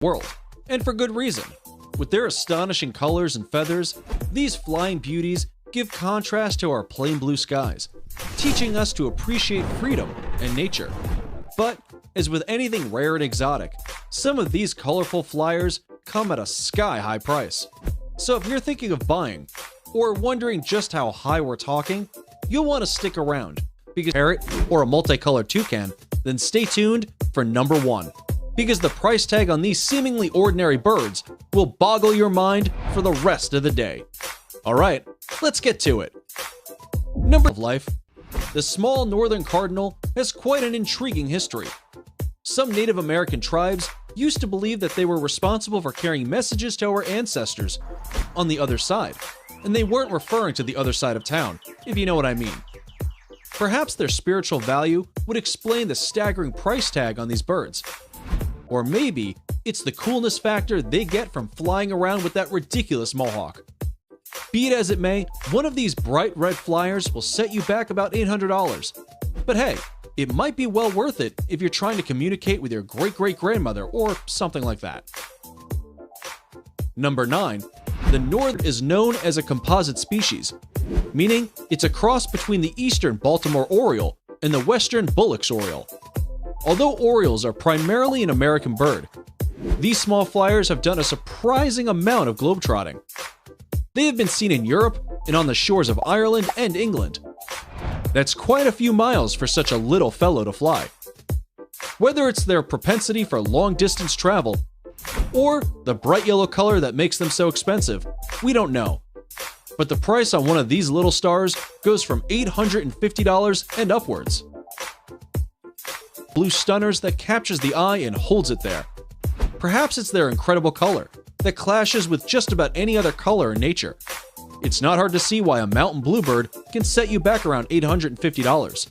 world, and for good reason. With their astonishing colors and feathers, these flying beauties give contrast to our plain blue skies, teaching us to appreciate freedom and nature. But, as with anything rare and exotic, some of these colorful flyers come at a sky-high price. So if you're thinking of buying, or wondering just how high we're talking, you'll want to stick around, because parrot or a multicolored toucan, then stay tuned for number 1. Because the price tag on these seemingly ordinary birds will boggle your mind for the rest of the day. Alright, let's get to it. Number of life. The small northern cardinal has quite an intriguing history. Some Native American tribes used to believe that they were responsible for carrying messages to our ancestors on the other side, and they weren't referring to the other side of town, if you know what I mean. Perhaps their spiritual value would explain the staggering price tag on these birds. Or maybe it's the coolness factor they get from flying around with that ridiculous mohawk. Be it as it may, one of these bright red flyers will set you back about $800. But hey, it might be well worth it if you're trying to communicate with your great-great-grandmother or something like that. Number 9. The north is known as a composite species, meaning it's a cross between the eastern Baltimore oriole and the western Bullock's oriole. Although orioles are primarily an American bird, these small flyers have done a surprising amount of globetrotting. They have been seen in Europe and on the shores of Ireland and England. That's quite a few miles for such a little fellow to fly. Whether it's their propensity for long-distance travel, or the bright yellow color that makes them so expensive, we don't know. But the price on one of these little stars goes from $850 and upwards. Blue stunners that captures the eye and holds it there. Perhaps it's their incredible color that clashes with just about any other color in nature. It's not hard to see why a mountain bluebird can set you back around $850.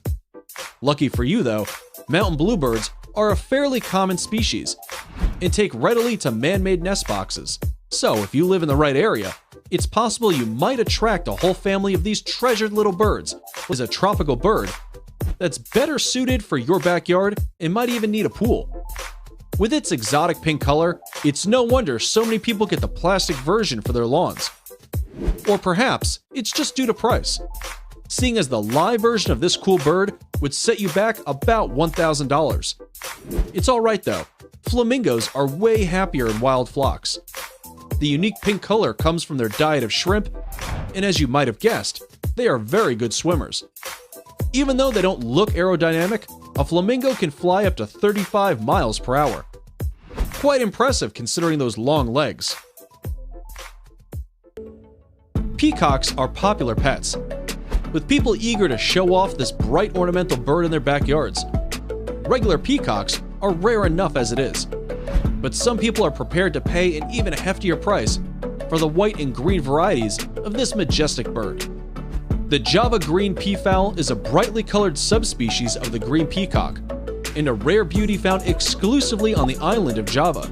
Lucky for you though, mountain bluebirds are a fairly common species and take readily to man-made nest boxes. So if you live in the right area, it's possible you might attract a whole family of these treasured little birds. Is a tropical bird that's better suited for your backyard and might even need a pool. With its exotic pink color, it's no wonder so many people get the plastic version for their lawns. Or perhaps it's just due to price, seeing as the live version of this cool bird would set you back about $1,000. It's alright though, flamingos are way happier in wild flocks. The unique pink color comes from their diet of shrimp, and as you might have guessed, they are very good swimmers. Even though they don't look aerodynamic, a flamingo can fly up to 35 miles per hour. Quite impressive considering those long legs. Peacocks are popular pets, with people eager to show off this bright ornamental bird in their backyards. Regular peacocks are rare enough as it is, but some people are prepared to pay an even heftier price for the white and green varieties of this majestic bird. The Java green peafowl is a brightly colored subspecies of the green peacock, and a rare beauty found exclusively on the island of Java.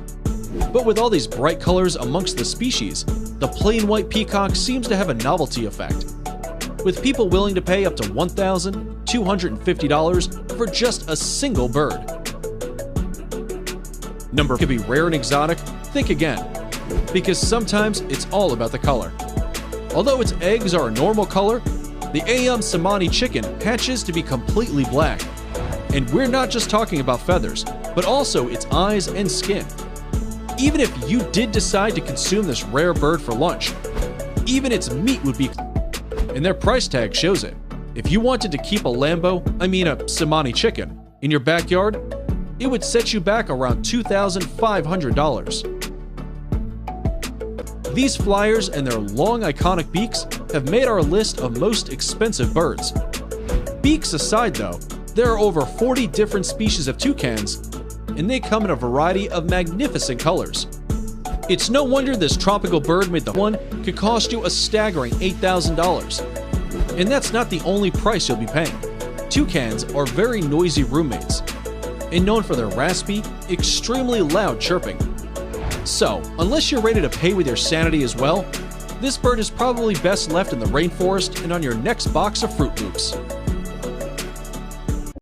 But with all these bright colors amongst the species, the plain white peacock seems to have a novelty effect, with people willing to pay up to $1,250 for just a single bird. Number could be rare and exotic, think again, because sometimes it's all about the color. Although its eggs are a normal color, the Samani chicken hatches to be completely black. And we're not just talking about feathers, but also its eyes and skin. Even if you did decide to consume this rare bird for lunch, even its meat would be, and their price tag shows it. If you wanted to keep a Samani chicken, in your backyard, it would set you back around $2,500. These flyers and their long iconic beaks have made our list of most expensive birds. Beaks aside though, there are over 40 different species of toucans, and they come in a variety of magnificent colors. It's no wonder this tropical bird made the one could cost you a staggering $8,000. And that's not the only price you'll be paying. Toucans are very noisy roommates, and known for their raspy, extremely loud chirping. So, unless you're ready to pay with your sanity as well, this bird is probably best left in the rainforest and on your next box of Fruit Loops.